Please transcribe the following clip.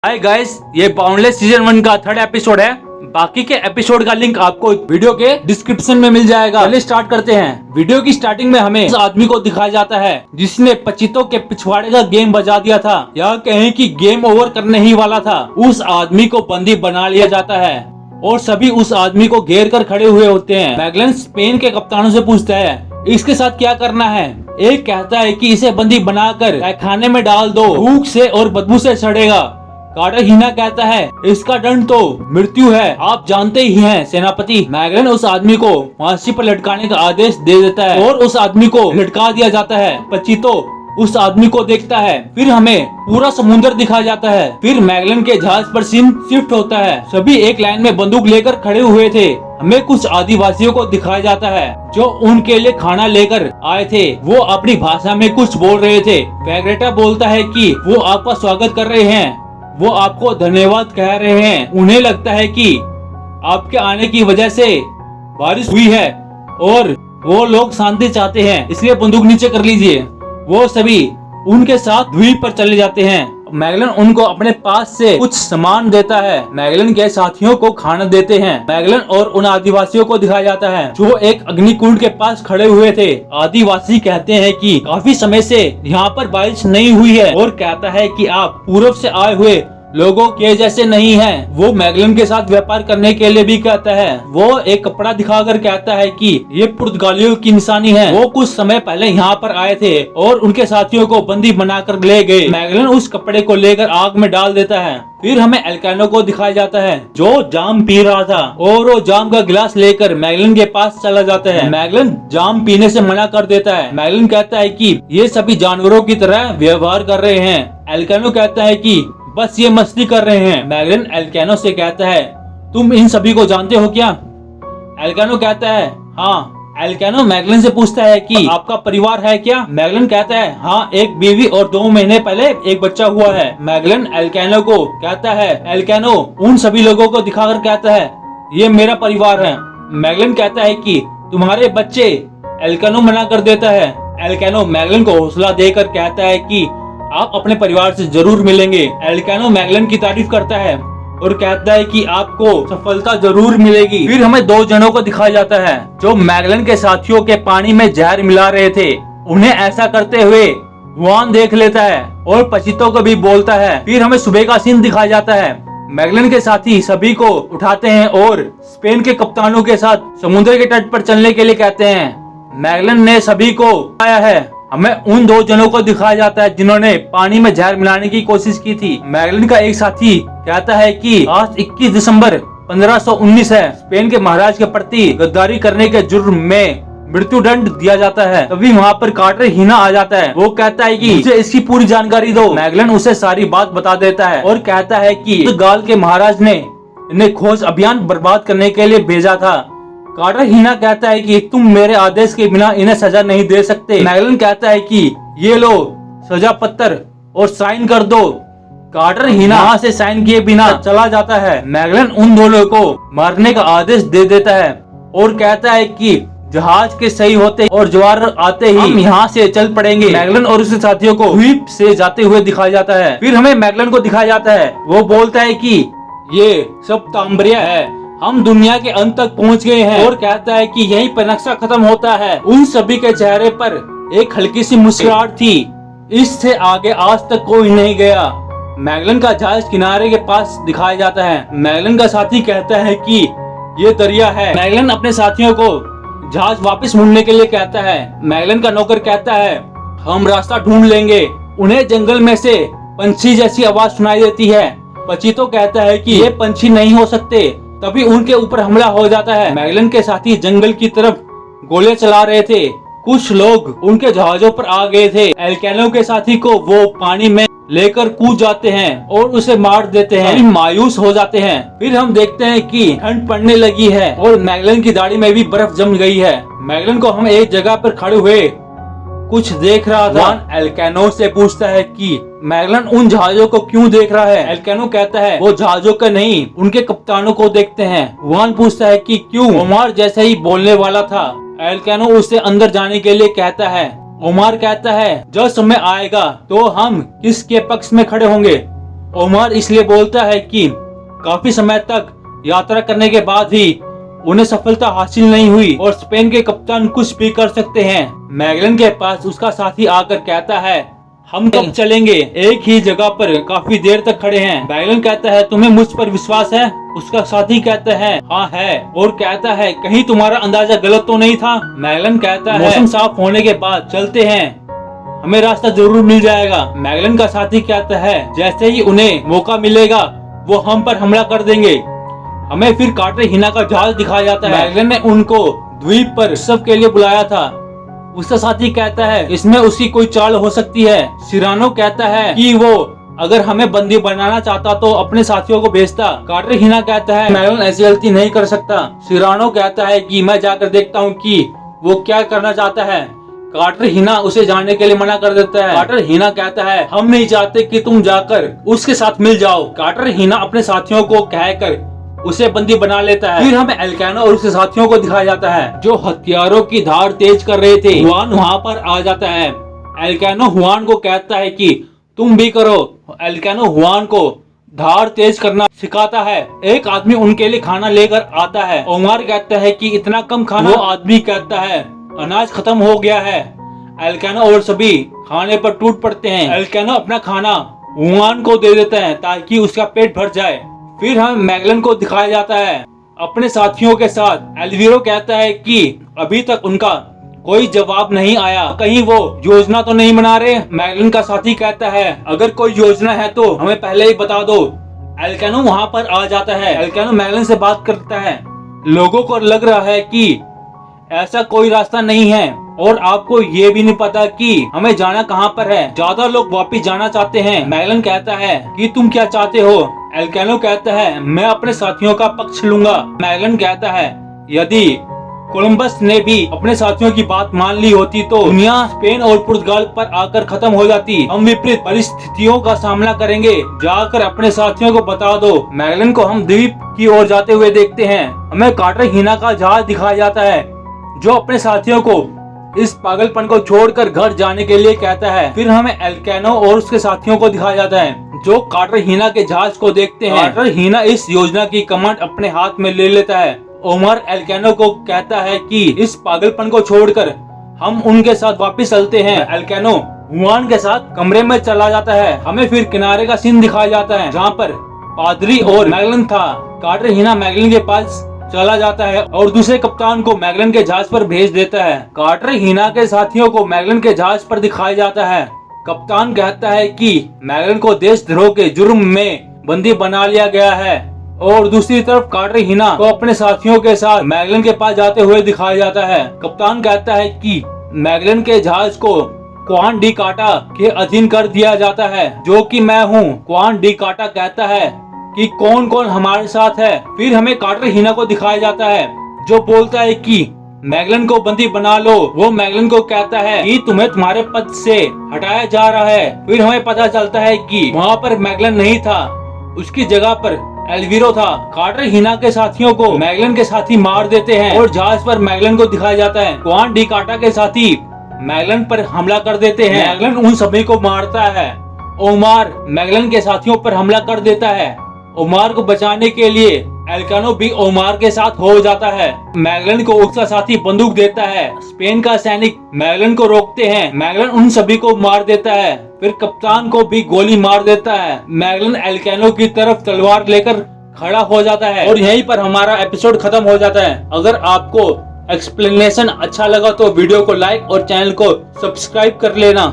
Hi guys, ये boundless season 1 का 3rd episode है। बाकी के एपिसोड का लिंक आपको वीडियो के डिस्क्रिप्शन में मिल जाएगा। चलिए स्टार्ट करते हैं। वीडियो की स्टार्टिंग में हमें उस आदमी को दिखाया जाता है जिसने पचितों के पिछवाड़े का गेम बजा दिया था, या कहें कि गेम ओवर करने ही वाला था। उस आदमी को बंदी बना लिया जाता है और सभी उस आदमी को घेर कर खड़े हुए होते हैं। मैगलन स्पेन के कप्तानों से पूछता है इसके साथ क्या करना है। एक कहता है कि इसे बंदी बनाकर खाने में डाल दो, भूख से और बदबू से सड़ेगा। कार्टर हीना कहता है इसका दंड तो मृत्यु है, आप जानते ही हैं सेनापति। मैगलन उस आदमी को फांसी पर लटकाने का आदेश दे देता है और उस आदमी को लटका दिया जाता है। पचीतो उस आदमी को देखता है। फिर हमें पूरा समुद्र दिखाया जाता है। फिर मैगलन के जहाज पर सीन शिफ्ट होता है। सभी एक लाइन में बंदूक लेकर खड़े हुए थे। हमें कुछ आदिवासियों को दिखाया जाता है जो उनके लिए खाना लेकर आए थे। वो अपनी भाषा में कुछ बोल रहे थे। वैग्रेटा बोलता है कि वो आपका स्वागत कर रहे हैं, वो आपको धन्यवाद कह रहे हैं। उन्हें लगता है कि आपके आने की वजह से बारिश हुई है और वो लोग शांति चाहते हैं, इसलिए बंदूक नीचे कर लीजिए। वो सभी उनके साथ द्वीप पर चले जाते हैं। मैगलन उनको अपने पास से कुछ सामान देता है। मैगलन के साथियों को खाना देते हैं। मैगलन और उन आदिवासियों को दिखाया जाता है जो एक अग्निकुंड के पास खड़े हुए थे। आदिवासी कहते हैं कि काफी समय से यहाँ पर बारिश नहीं हुई है और कहता है कि आप पूर्व से आए हुए लोगों के जैसे नहीं हैं। वो मैगलन के साथ व्यापार करने के लिए भी कहता है। वो एक कपड़ा दिखाकर कहता है कि ये पुर्तगालियों की निशानी है। वो कुछ समय पहले यहाँ पर आए थे और उनके साथियों को बंदी बनाकर ले गए। मैगलन उस कपड़े को लेकर आग में डाल देता है। फिर हमें एल्कानो को दिखाया जाता है जो जाम पी रहा था और वो जाम का गिलास लेकर मैगलन के पास चला जाता है। मैगलन जाम पीने से मना कर देता है। मैगलन कहता है कि ये सभी जानवरों की तरह व्यवहार कर रहे हैं। एल्कानो कहता है कि बस ये मस्ती कर रहे हैं। मैगलन एल्कानो से कहता है तुम इन सभी को जानते हो क्या? एल्कानो कहता है हाँ। एल्कानो मैगलन से पूछता है कि आपका परिवार है क्या? मैगलन कहता है हाँ, एक बीवी और 2 महीने पहले एक बच्चा हुआ है। मैगलन एल्कानो को कहता है, एल्कानो उन सभी लोगों को दिखाकर कहता है ये मेरा परिवार है। मैगलन कहता है कि तुम्हारे बच्चे। एल्कानो मना कर देता है। एल्कानो मैगलन को हौसला देकर कहता है कि आप अपने परिवार से जरूर मिलेंगे। एल्कानो मैगलन की तारीफ करता है और कहता है कि आपको सफलता जरूर मिलेगी। फिर हमें 2 जनों को दिखाया जाता है जो मैगलन के साथियों के पानी में जहर मिला रहे थे। उन्हें ऐसा करते हुए जुआन देख लेता है और पचितों को भी बोलता है। फिर हमें सुबह का सीन दिखाया जाता है। मैगलन के साथी सभी को उठाते हैं और स्पेन के कप्तानों के साथ समुद्र के तट पर चलने के लिए कहते हैं। मैगलन ने सभी को आया है। हमें उन 2 जनों को दिखाया जाता है जिन्होंने पानी में जहर मिलाने की कोशिश की थी। मैगलन का एक साथी कहता है कि आज 21 दिसंबर 1519 है। स्पेन के महाराज के प्रति गद्दारी करने के जुर्म में मृत्यु दंड दिया जाता है। तभी वहाँ पर कार्टर हीना आ जाता है। वो कहता है कि मुझे इसकी पूरी जानकारी दो। मैगलन उसे सारी बात बता देता है और कहता है कि गाल के महाराज ने इन्हें खोज अभियान बर्बाद करने के लिए भेजा था। कार्टर हीना कहता है कि तुम मेरे आदेश के बिना इन्हें सजा नहीं दे सकते। मैगलन कहता है कि ये लो सजा पत्र और साइन कर दो। कार्टर हीना वहाँ से साइन किए बिना चला जाता है। मैगलन उन दोनों को मारने का आदेश दे देता है और कहता है कि जहाज के सही होते और ज्वार आते ही हम यहाँ से चल पड़ेंगे। मैगलन और उसके साथियों को द्वीप से जाते हुए दिखाया जाता है। फिर हमें मैगलन को दिखाया जाता है। वो बोलता है कि ये सब तांबरिया है, हम दुनिया के अंत तक पहुंच गए हैं और कहता है कि यहीं पर नक्शा खत्म होता है। उन सभी के चेहरे पर एक हल्की सी मुस्कुराहट थी। इससे आगे आज तक कोई नहीं गया। मैगलन का जहाज किनारे के पास दिखाया जाता है। मैगलन का साथी कहता है कि ये दरिया है। मैगलन अपने साथियों को जहाज वापस मुड़ने के लिए कहता है। मैगलन का नौकर कहता है हम रास्ता ढूंढ लेंगे। उन्हें जंगल में से पंछी जैसी आवाज सुनाई देती है। पचीतो कहता है कि ये पंछी नहीं हो सकते। तभी उनके ऊपर हमला हो जाता है। मैगलन के साथी जंगल की तरफ गोले चला रहे थे। कुछ लोग उनके जहाजों पर आ गए थे। एल्कानो के साथी को वो पानी में लेकर कूद जाते हैं और उसे मार देते हैं। मायूस हो जाते हैं। फिर हम देखते हैं कि ठंड पड़ने लगी है और मैगलन की दाढ़ी में भी बर्फ जम गई है। मैगलन को हम एक जगह पर खड़े हुए कुछ देख रहा था। एल्कानो से पूछता है कि मैगलन उन जहाजों को क्यों देख रहा है। एल्कानो कहता है वो जहाजों का नहीं, उनके कप्तानों को देखते हैं। वान पूछता है कि क्यों। ओमार जैसे ही बोलने वाला था। एल्कानो उसे अंदर जाने के लिए कहता है। ओमार कहता है जब समय आएगा तो हम किसके पक्ष में खड़े होंगे। ओमार इसलिए बोलता है कि काफी समय तक यात्रा करने के बाद ही उन्हें सफलता हासिल नहीं हुई और स्पेन के कप्तान कुछ भी कर सकते हैं। मैगलन के पास उसका साथी आकर कहता है हम कब चलेंगे? एक ही जगह पर काफी देर तक खड़े हैं। मैगलन कहता है तुम्हें मुझ पर विश्वास है? उसका साथी कहता है हाँ है, और कहता है कहीं तुम्हारा अंदाजा गलत तो नहीं था? मैगलन कहता है मौसम साफ होने के बाद चलते हैं, हमें रास्ता जरूर मिल जाएगा। मैगलन का साथी कहता है जैसे ही उन्हें मौका मिलेगा वो हम पर हमला कर देंगे। हमें फिर कार्टेहिना का जहाज दिखाया जाता है। मैगलन ने उनको द्वीप पर सब के लिए बुलाया था। उसका साथी कहता है इसमें उसकी कोई चाल हो सकती है। सिरानो कहता है कि वो अगर हमें बंदी बनाना चाहता तो अपने साथियों को भेजता। कार्टेहिना कहता है मैगलन ऐसी गलती नहीं कर सकता। सिरानो कहता है कि मैं जाकर देखता हूँ कि वो क्या करना चाहता है। कार्टेहिना उसे जाने के लिए मना कर देता है। कार्टेहिना कहता है हम नहीं चाहते कि तुम जाकर उसके साथ मिल जाओ। कार्टेहिना अपने साथियों को कहकर उसे बंदी बना लेता है। फिर हमें एल्कानो और उसके साथियों को दिखाया जाता है जो हथियारों की धार तेज कर रहे थे। हुआन वहाँ पर आ जाता है। एल्कानो हुआन को कहता है कि तुम भी करो। एल्कानो हुआन को धार तेज करना सिखाता है। एक आदमी उनके लिए खाना लेकर आता है। ओमार कहता है कि इतना कम खाना? वो आदमी कहता है अनाज खत्म हो गया है। एल्कानो और सभी खाने पर टूट पड़ते हैं। एल्कानो अपना खाना हुआन को दे देता है ताकि उसका पेट भर जाए। फिर हम मैगलन को दिखाया जाता है अपने साथियों के साथ। एल्वीरो कहता है कि अभी तक उनका कोई जवाब नहीं आया, कहीं वो योजना तो नहीं बना रहे। मैगलन का साथी कहता है अगर कोई योजना है तो हमें पहले ही बता दो। एल्कानो वहाँ पर आ जाता है। एल्कानो मैगलन से बात करता है लोगों को लग रहा है कि ऐसा कोई रास्ता नहीं है और आपको ये भी नहीं पता कि हमें जाना कहाँ पर है। ज्यादा लोग वापिस जाना चाहते हैं। मैगलन कहता है कि तुम क्या चाहते हो? एल्कानो कहता है मैं अपने साथियों का पक्ष लूंगा। मैगलन कहता है यदि कोलंबस ने भी अपने साथियों की बात मान ली होती तो दुनिया स्पेन और पुर्तगाल पर आकर खत्म हो जाती। हम विपरीत परिस्थितियों का सामना करेंगे, जाकर अपने साथियों को बता दो। मैगलन को हम द्वीप की ओर जाते हुए देखते हैं। हमें कार्टेहिना का जहाज दिखाया जाता है जो अपने साथियों को इस पागलपन को छोड़कर घर जाने के लिए कहता है। फिर हमें एल्कानो और उसके साथियों को दिखाया जाता है जो कार्टेहिना के जहाज को देखते हैं। कार्टेहिना इस योजना की कमांड अपने हाथ में ले लेता है। ओमार एल्कानो को कहता है कि इस पागलपन को छोड़कर हम उनके साथ वापस चलते हैं। एल्कानो हुआन के साथ कमरे में चला जाता है। हमें फिर किनारे का सीन दिखाया जाता है जहाँ पर पादरी और मैगलन था। कार्टेहिना मैगलन के पास चला जाता है और दूसरे कप्तान को मैगलन के जहाज पर भेज देता है। कार्टेहिना के साथियों को मैगलन के जहाज पर दिखाया जाता है। कप्तान कहता है कि मैगलन को देशद्रोह के जुर्म में बंदी बना लिया गया है और दूसरी तरफ कार्टेहिना को अपने साथियों के साथ मैगलन के पास जाते हुए दिखाया जाता है। कप्तान कहता है कि मैगलन के जहाज को क्वान डी काटा के अधीन कर दिया जाता है जो कि मैं हूँ। क्वान डी काटा कहता है कि कौन कौन हमारे साथ है। फिर हमें कार्टेहिना को दिखाया जाता है जो बोलता है कि मैगलन को बंदी बना लो। वो मैगलन को कहता है कि तुम्हें तुम्हारे पद से हटाया जा रहा है। फिर हमें पता चलता है कि वहाँ पर मैगलन नहीं था, उसकी जगह पर एल्वीरो था। कार्टेहिना के साथियों को मैगलन के साथी मार देते हैं और जहाज पर मैगलन को दिखाया जाता है। क्वान डी काटा के साथी मैगलन पर हमला कर देते हैं। मैगलन उन सभी को मारता है। ओमार मैगलन के साथियों पर हमला कर देता है। ओमार को बचाने के लिए एल्कानो भी ओमार के साथ हो जाता है। मैगलन को उसका साथी बंदूक देता है। स्पेन का सैनिक मैगलन को रोकते हैं। मैगलन उन सभी को मार देता है। फिर कप्तान को भी गोली मार देता है। मैगलन एल्कानो की तरफ तलवार लेकर खड़ा हो जाता है और यहीं पर हमारा एपिसोड खत्म हो जाता है। अगर आपको एक्सप्लेनेशन अच्छा लगा तो वीडियो को लाइक और चैनल को सब्सक्राइब कर लेना।